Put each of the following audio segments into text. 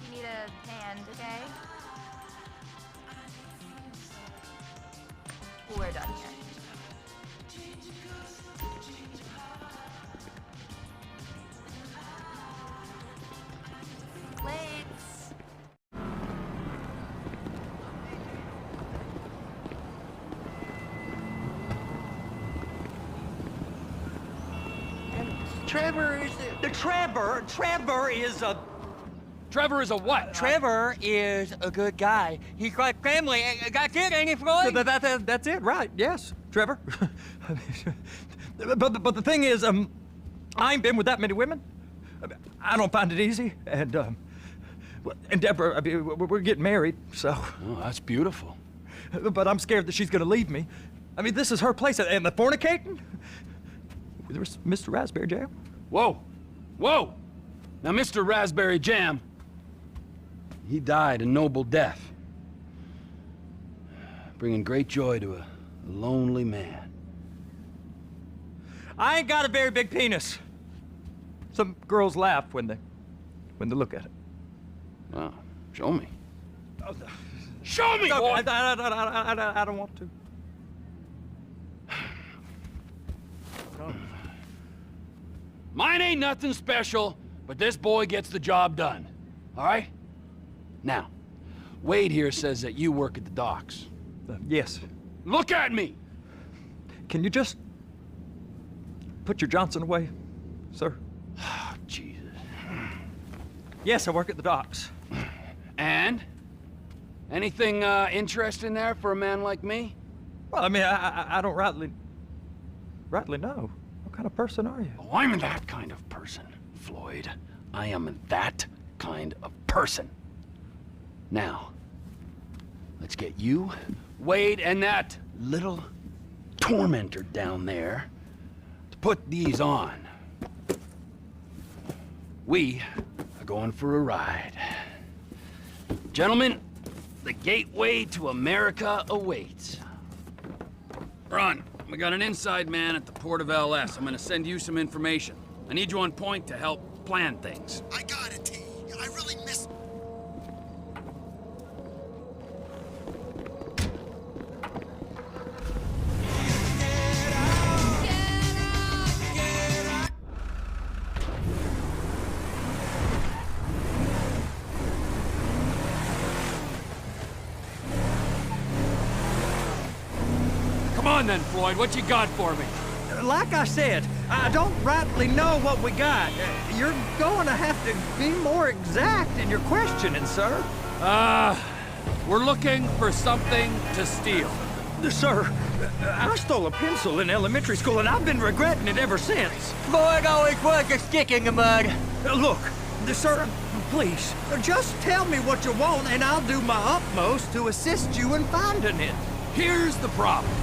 if you need a hand, okay? We're done here. Plates. Trevor is Trevor is a what? Trevor is a good guy. He's like family. That's it, ain't it, Floyd? That's it, right? Yes, Trevor. but the thing is, I ain't been with that many women. I don't find it easy, and Deborah, I mean, we're getting married, so. Oh, that's beautiful. But I'm scared that she's gonna leave me. I mean, this is her place, and the fornicating? There's Mr. Raspberry Jam. Whoa, whoa! Now, Mr. Raspberry Jam, he died a noble death, bringing great joy to a lonely man. I ain't got a very big penis. Some girls laugh when they look at it. Wow, show me. Oh, Show me, no, boy! I don't want to. Mine ain't nothing special, but this boy gets the job done. All right? Now, Wade here says that you work at the docks. Yes. Look at me! Can you just put your Johnson away, sir? Oh, Jesus. Yes, I work at the docks. And? Anything interesting there for a man like me? Well, I mean, I don't rightly know. What kind of person are you? Oh, I'm that kind of person, Floyd. I am that kind of person. Now, let's get you, Wade, and that little tormentor down there to put these on. We are going for a ride. Gentlemen, the gateway to America awaits. Ron, we got an inside man at the port of LS. I'm gonna send you some information. I need you on point to help plan things. I got it, T. I really miss... Come on then, Floyd, what you got for me? Like I said, I don't rightly know what we got. You're going to have to be more exact in your questioning, sir. We're looking for something to steal. Sir, I stole a pencil in elementary school, and I've been regretting it ever since. Floyd always was a stick in the mud. Look, sir, please, just tell me what you want, and I'll do my utmost to assist you in finding it. Here's the problem.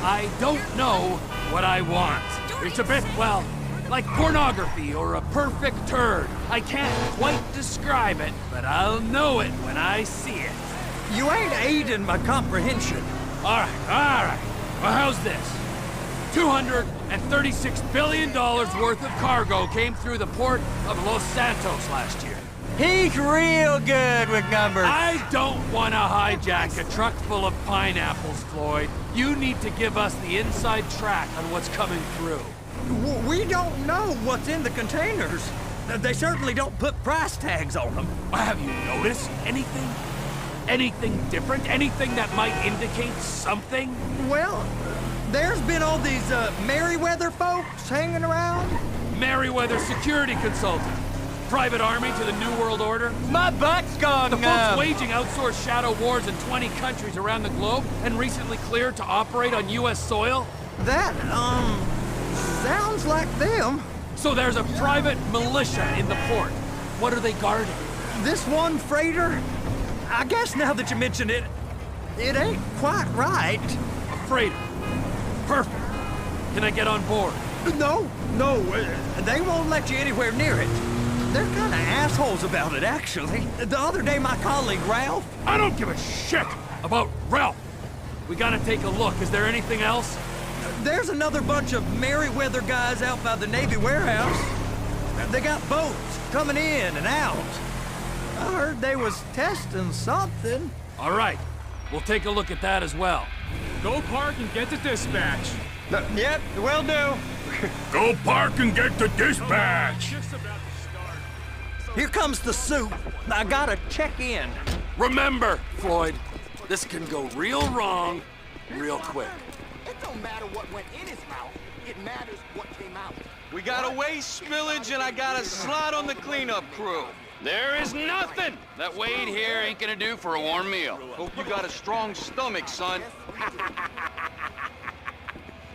I don't know what I want. It's a bit, well, like pornography or a perfect turd. I can't quite describe it, but I'll know it when I see it. You ain't aiding my comprehension. All right. Well, how's this? $236 billion worth of cargo came through the port of Los Santos last year. He's real good with numbers. I don't want to hijack a truck full of pineapples, Floyd. You need to give us the inside track on what's coming through. We don't know what's in the containers. They certainly don't put price tags on them. Have you noticed anything? Anything different? Anything that might indicate something? Well, there's been all these Merryweather folks hanging around. Merryweather security consultant. Private army to the New World Order. My butt's gone The numb. folks waging outsourced shadow wars in 20 countries around the globe and recently cleared to operate on U.S. soil. That, sounds like them. So there's a private militia in the port. What are they guarding? This one freighter, I guess now that you mention it, it ain't quite right. A freighter. Perfect. Can I get on board? No, they won't let you anywhere near it. They're kind of assholes about it, actually. The other day, my colleague, Ralph... I don't give a shit about Ralph. We gotta take a look. Is there anything else? There's another bunch of Merryweather guys out by the Navy warehouse. They got boats coming in and out. I heard they was testing something. All right, we'll take a look at that as well. Go park and get to dispatch. Yep, will do. Go park and get to dispatch. Here comes the suit. I gotta check in. Remember, Floyd, this can go real wrong real quick. It don't matter what went in his mouth. It matters what came out. We got a waste spillage and I got a slot on the cleanup crew. There is nothing that Wade here ain't gonna do for a warm meal. Hope you got a strong stomach, son.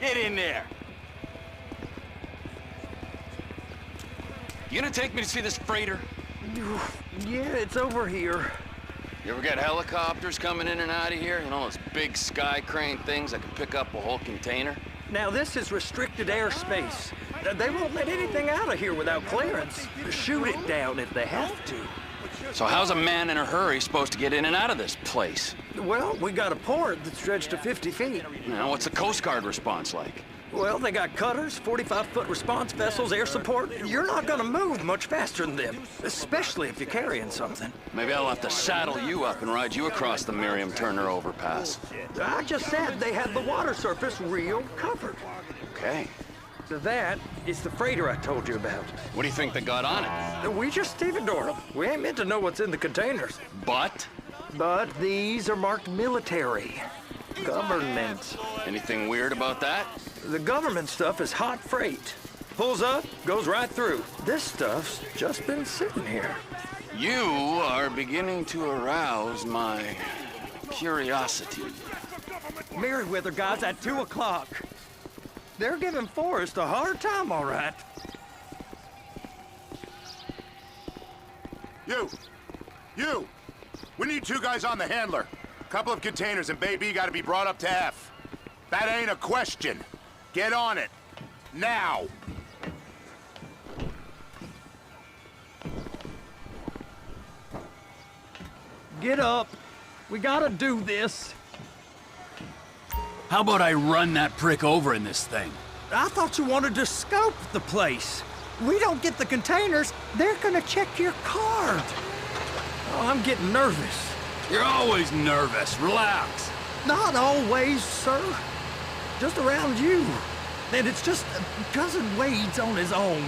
Get in there. You gonna take me to see this freighter? Yeah, it's over here. You ever get helicopters coming in and out of here? You know, those big sky crane things that can pick up a whole container? Now, this is restricted airspace. They won't let anything out of here without clearance. Shoot it down if they have to. So how's a man in a hurry supposed to get in and out of this place? Well, we got a port that's stretched to 50 feet. Now, what's the Coast Guard response like? Well, they got cutters, 45-foot response vessels, air support. You're not gonna move much faster than them, especially if you're carrying something. Maybe I'll have to saddle you up and ride you across the Miriam Turner overpass. I just said they had the water surface real covered. Okay. So that is the freighter I told you about. What do you think they got on it? We just stevedored them. We ain't meant to know what's in the containers. But? But these are marked military. Government. Anything weird about that? The government stuff is hot freight. Pulls up, goes right through. This stuff's just been sitting here. You are beginning to arouse my curiosity. Merriweather guys at 2 o'clock. They're giving Forrest a hard time, all right. You! We need 2 guys on the handler. Couple of containers and Bay B gotta be brought up to F. That ain't a question. Get on it. Now! Get up. We gotta do this. How about I run that prick over in this thing? I thought you wanted to scope the place. We don't get the containers, they're gonna check your card. Oh, I'm getting nervous. You're always nervous. Relax. Not always, sir. Just around you. And it's just Cousin Wade's on his own.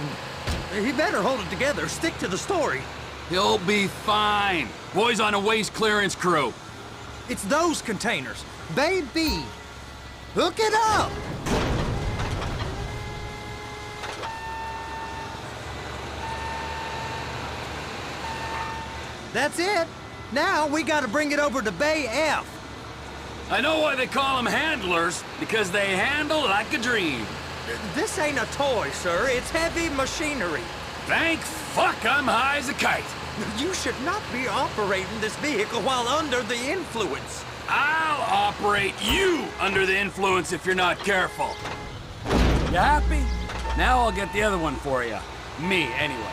He better hold it together, stick to the story. He'll be fine. Boys on a waste clearance crew. It's those containers. Baby, hook it up! That's it. Now we gotta bring it over to Bay F. I know why they call them handlers, because they handle like a dream. This ain't a toy, sir. It's heavy machinery. Thank fuck I'm high as a kite. You should not be operating this vehicle while under the influence. I'll operate you under the influence if you're not careful. You happy? Now I'll get the other one for you. Me, anyway.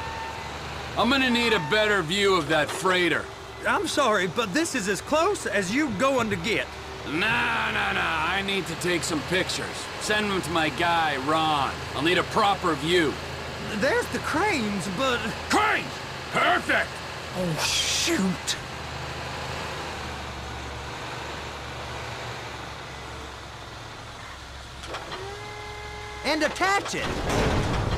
I'm gonna need a better view of that freighter. I'm sorry, but this is as close as you going to get. Nah. I need to take some pictures. Send them to my guy, Ron. I'll need a proper view. There's the cranes, but... Cranes! Perfect! Oh, shoot. And attach it.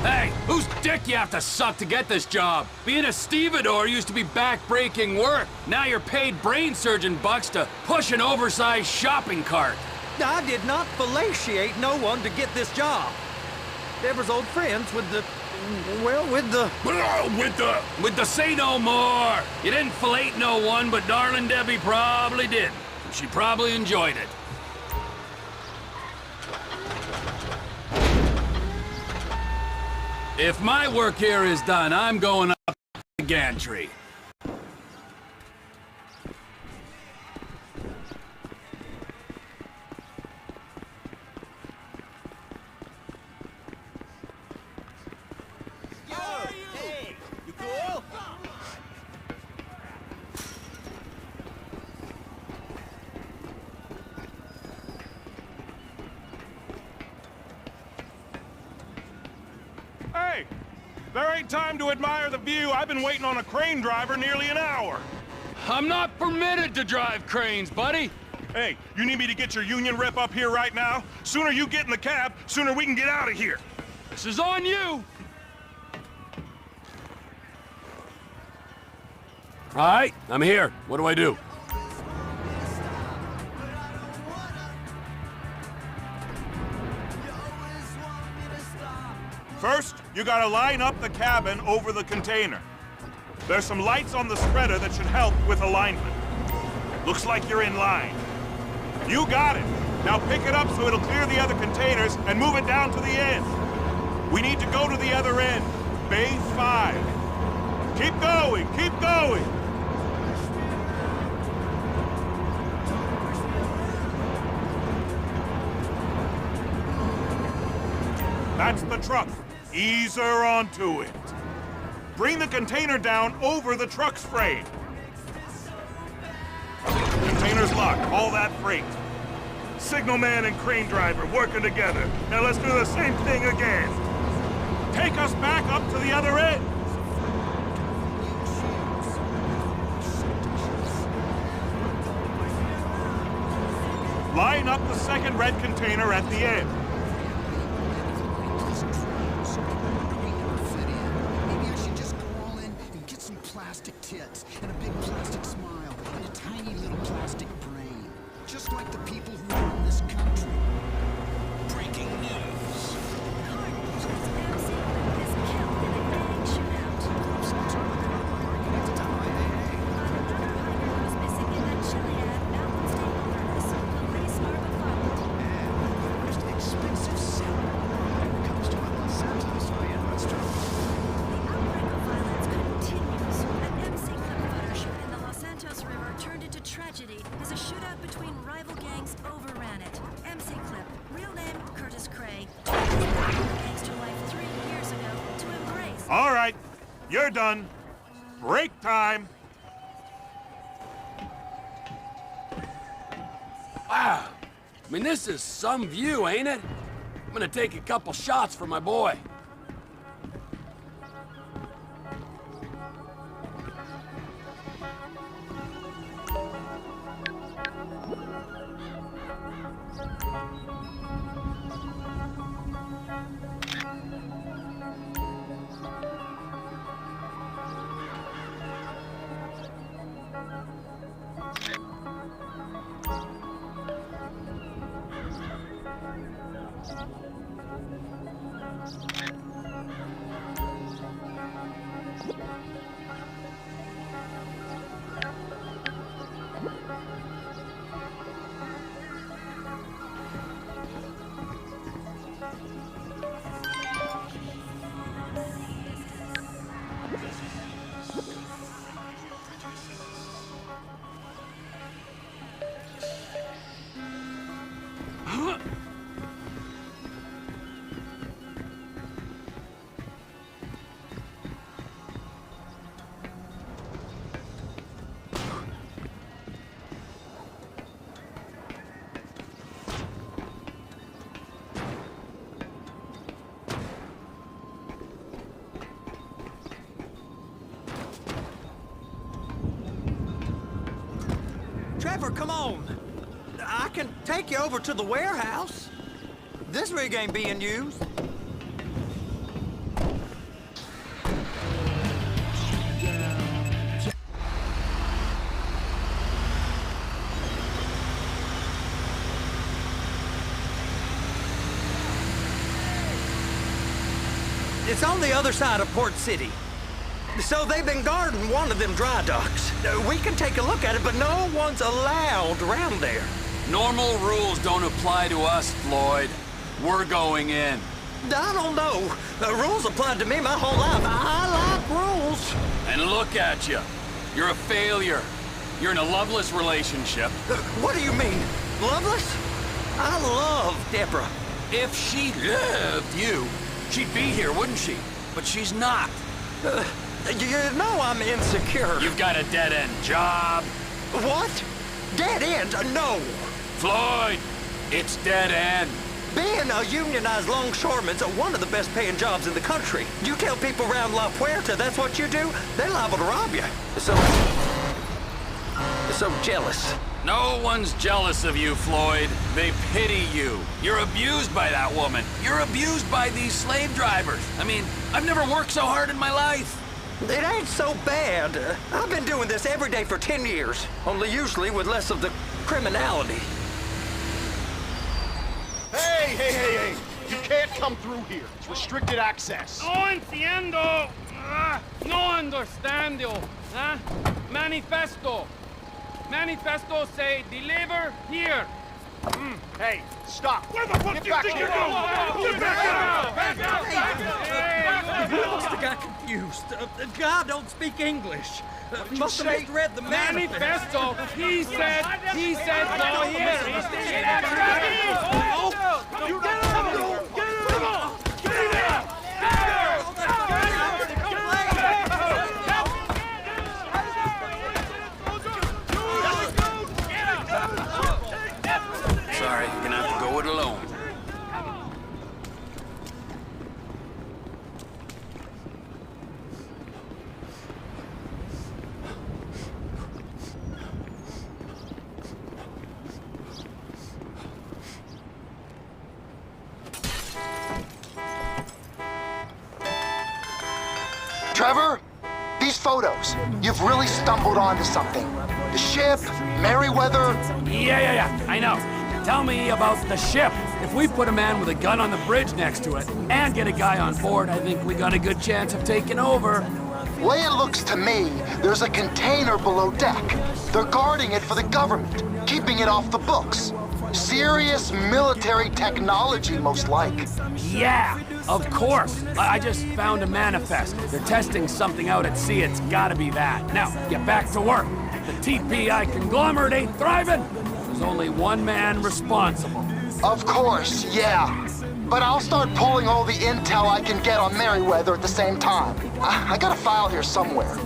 Hey, whose dick you have to suck to get this job? Being a stevedore used to be back-breaking work. Now you're paid brain surgeon bucks to push an oversized shopping cart. I did not fellatiate no one to get this job. Deborah's old friends with the... well, with the... With the say no more. You didn't fellate no one, but darling Debbie probably did. She probably enjoyed it. If my work here is done, I'm going up the gantry. Hey! There ain't time to admire the view. I've been waiting on a crane driver nearly an hour. I'm not permitted to drive cranes, buddy. Hey, you need me to get your union rep up here right now? Sooner you get in the cab, sooner we can get out of here. This is on you. All right, I'm here. What do I do? First, you gotta line up the cabin over the container. There's some lights on the spreader that should help with alignment. Looks like you're in line. You got it. Now pick it up so it'll clear the other containers and move it down to the end. We need to go to the other end. Bay 5. Keep going, keep going. That's the truck. Ease her onto it. Bring the container down over the truck's frame. Container's locked, all that freight. Signalman and crane driver working together. Now let's do the same thing again. Take us back up to the other end. Line up the second red container at the end. Plastic tits and a big plastic smile and a tiny little plastic brain. Just like the people who run this country. Breaking news. MC is killed in a gang shootout. Was missing in that Chiliad mountain stable furnace. Police are befuddled. And the most expensive seller when it comes to Los Santos, let's talk. The outbreak of violence continues. An MC Clip photo shoot in the Los Santos River turned into tragedy as a shootout between rival gangs overran it. MC Clip, real name Curtis Cray, the gangster life 3 years ago to embrace. All right, you're done. Break time. Wow. I mean, this is some view, ain't it? I'm gonna take a couple shots for my boy. Trevor, come on. I can take you over to the warehouse. This rig ain't being used. It's on the other side of Port City. So they've been guarding one of them dry docks. We can take a look at it, but no one's allowed around there. Normal rules don't apply to us, Floyd. We're going in. I don't know. The rules applied to me my whole life. I like rules. And look at you. You're a failure. You're in a loveless relationship. What do you mean? Loveless? I love Deborah. If she loved you, she'd be here, wouldn't she? But she's not. You know I'm insecure. You've got a dead-end job. What? Dead end? No. Floyd, it's dead end. Being a unionized longshoreman's one of the best paying jobs in the country. You tell people around La Puerta that's what you do, they're liable to rob you. They're so jealous. No one's jealous of you, Floyd. They pity you. You're abused by that woman. You're abused by these slave drivers. I mean, I've never worked so hard in my life. It ain't so bad. I've been doing this every day for 10 years, only usually with less of the criminality. Hey! You can't come through here. It's restricted access. No entiendo. No understando. Manifesto. Manifesto say deliver here. Hey, stop. Where the fuck Get do you back think here. you're going? Get back out! You must have got confused. The guy don't speak English. Must have misread the Manifesto. He said go here. Get out! Sorry, you're gonna have to go it alone. Trevor, these photos, you've really stumbled onto something. The ship, Merryweather. Yeah, I know. Tell me about the ship. If we put a man with a gun on the bridge next to it and get a guy on board, I think we got a good chance of taking over. Way it looks to me, there's a container below deck. They're guarding it for the government, keeping it off the books. Serious military technology, most like. Yeah, of course. I just found a manifest. They're testing something out at sea. It's gotta be that. Now, get back to work. The TPI conglomerate ain't thriving. There's only one man responsible. Of course, yeah. But I'll start pulling all the intel I can get on Merryweather at the same time. I got a file here somewhere.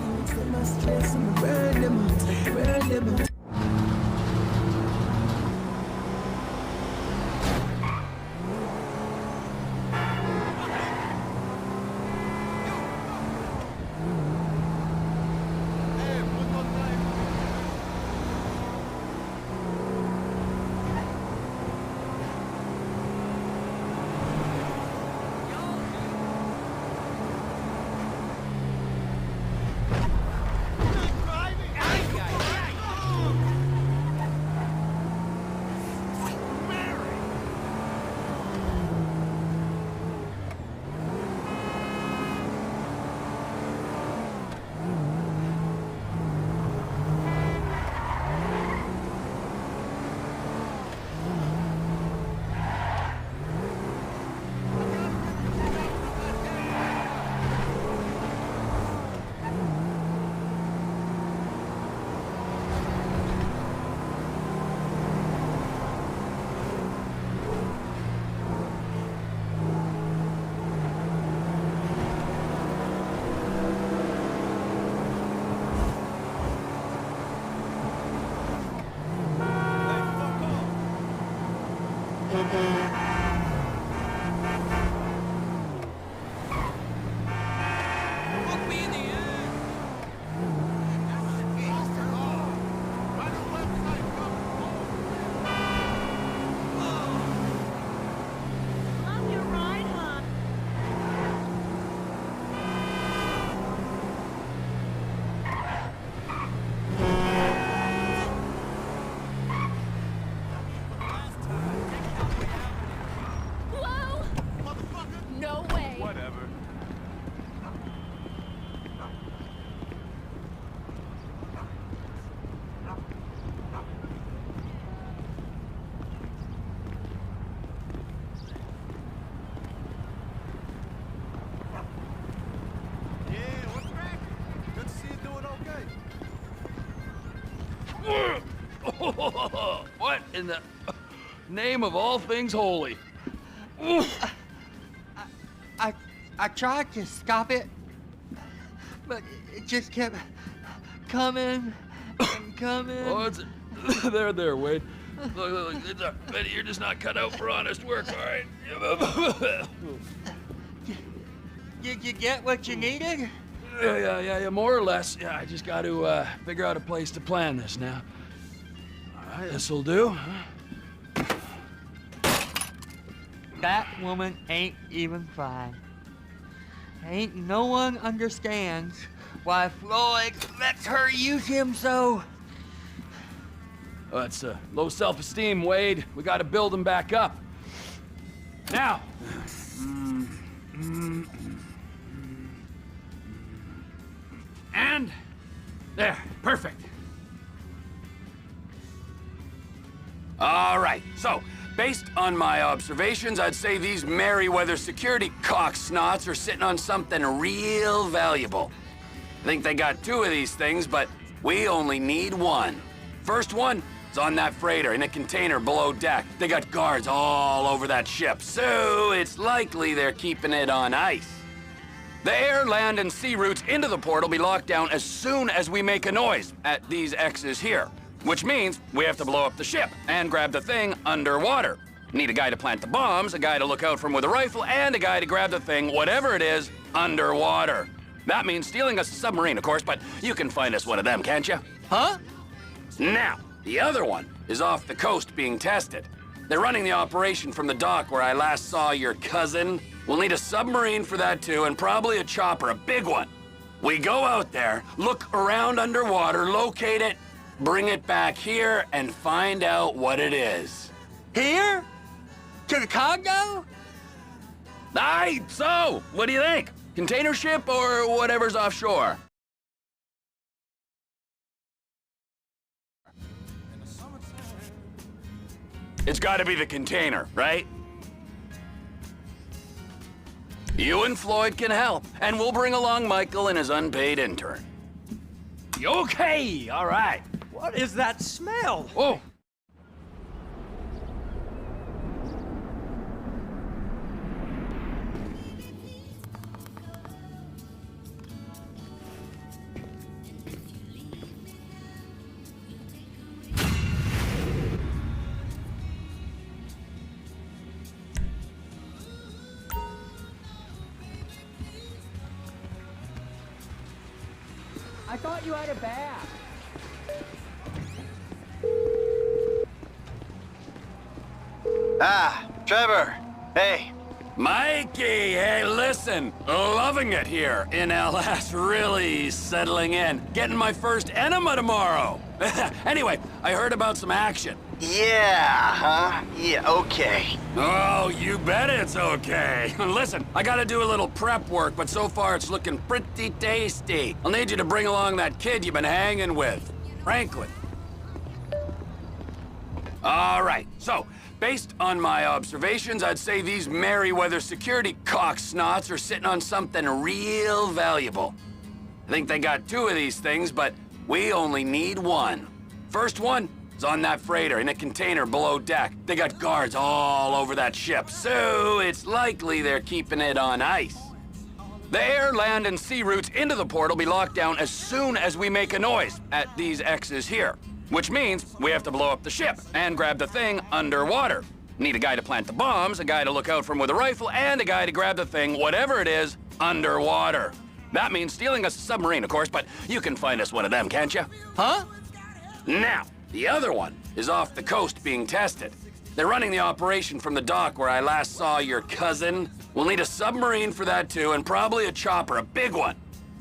What in the name of all things holy? I tried to stop it, but it just kept coming and coming. Oh, it's there, Wade. Look, Betty, you're just not cut out for honest work, all right? Did you get what you needed? Yeah, more or less. Yeah, I just got to figure out a place to plan this now. All right, this'll do. That woman ain't even fine. Ain't no one understands why Floyd lets her use him so. Oh, that's low self-esteem, Wade. We got to build him back up. Now. And there, perfect. All right, so based on my observations, I'd say these Merryweather security cocksnots are sitting on something real valuable. I think they got 2 of these things, but we only need 1. First one is on that freighter in a container below deck. They got guards all over that ship, so it's likely they're keeping it on ice. The air, land, and sea routes into the port will be locked down as soon as we make a noise at these X's here. Which means we have to blow up the ship and grab the thing underwater. Need a guy to plant the bombs, a guy to look out for him with a rifle, and a guy to grab the thing, whatever it is, underwater. That means stealing a submarine, of course, but you can find us one of them, can't you? Huh? Now, the other one is off the coast being tested. They're running the operation from the dock where I last saw your cousin. We'll need a submarine for that too, and probably a chopper, a big one. We go out there, look around underwater, locate it, bring it back here, and find out what it is. Here? To the Congo? Aye, so, what do you think? Container ship or whatever's offshore? It's gotta be the container, right? You and Floyd can help, and we'll bring along Michael and his unpaid intern. Okay, all right. What is that smell? Whoa. I thought you had a bath. Ah, Trevor. Hey. Mikey, hey, listen. Loving it here in LS, really settling in. Getting my first enema tomorrow. Anyway, I heard about some action. Yeah, huh? Yeah, okay. Oh, you bet it's okay. Listen, I gotta do a little prep work, but so far it's looking pretty tasty. I'll need you to bring along that kid you've been hanging with, Franklin. All right, so, based on my observations, I'd say these Merryweather security cocksnots are sitting on something real valuable. I think they got 2 of these things, but we only need 1. First one is on that freighter in a container below deck. They got guards all over that ship, so it's likely they're keeping it on ice. The air, land, and sea routes into the port will be locked down as soon as we make a noise at these X's here. Which means we have to blow up the ship and grab the thing underwater. Need a guy to plant the bombs, a guy to look out for him with a rifle, and a guy to grab the thing, whatever it is, underwater. That means stealing a submarine, of course, but you can find us one of them, can't you? Huh? Now, the other one is off the coast being tested. They're running the operation from the dock where I last saw your cousin. We'll need a submarine for that too, and probably a chopper, a big one.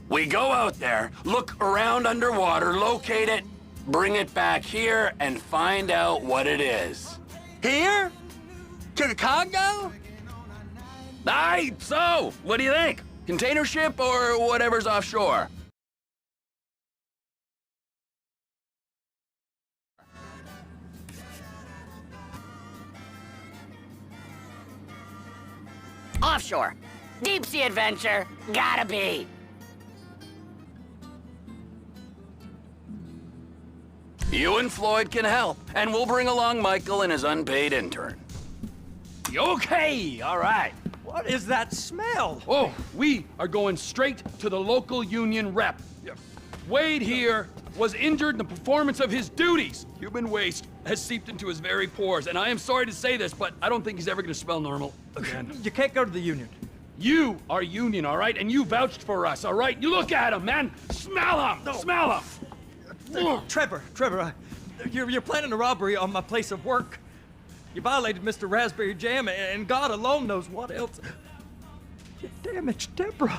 We go out there, look around underwater, locate it, bring it back here, and find out what it is. Here? To the Congo? Aye, so, what do you think? Container ship or whatever's offshore? Offshore. Deep sea adventure. Gotta be. You and Floyd can help, and we'll bring along Michael and his unpaid intern. Okay, all right. What is that smell? Oh, we are going straight to the local union rep. Wade here was injured in the performance of his duties. Human waste has seeped into his very pores, and I am sorry to say this, but I don't think he's ever gonna smell normal again. You can't go to the union. You are union, all right? And you vouched for us, all right? You look at him, man. Smell him. No. Smell him. Trevor, you're planning a robbery on my place of work. You violated Mr. Raspberry Jam, and God alone knows what else. You damaged Deborah.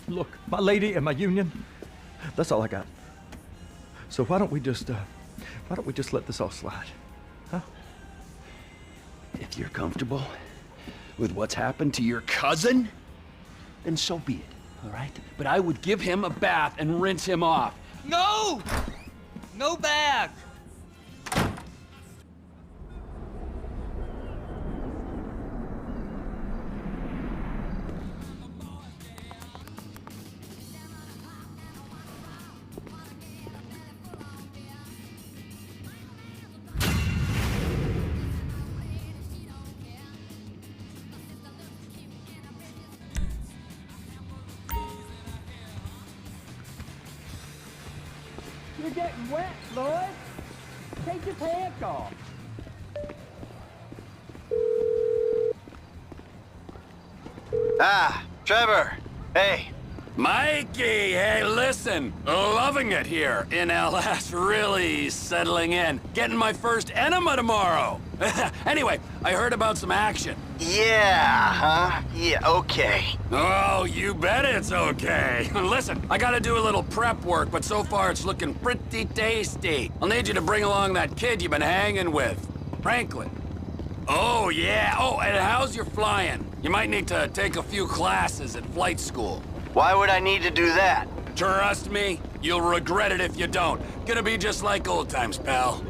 Look, my lady and my union, that's all I got. So why don't we just let this all slide, huh? If you're comfortable with what's happened to your cousin, then so be it, all right? But I would give him a bath and rinse him off. No! No bath! You're getting wet, Lloyd. Take your pants off. Ah, Trevor. Hey. Mikey, hey, listen. Loving it here in LS. Really settling in. Getting my first enema tomorrow. Anyway, I heard about some action. Yeah, huh? Yeah, okay. Oh, you bet it's okay. Listen, I gotta do a little prep work, but so far it's looking pretty tasty. I'll need you to bring along that kid you've been hanging with, Franklin. Oh, yeah. Oh, and how's your flying? You might need to take a few classes at flight school. Why would I need to do that? Trust me, you'll regret it if you don't. Gonna be just like old times, pal.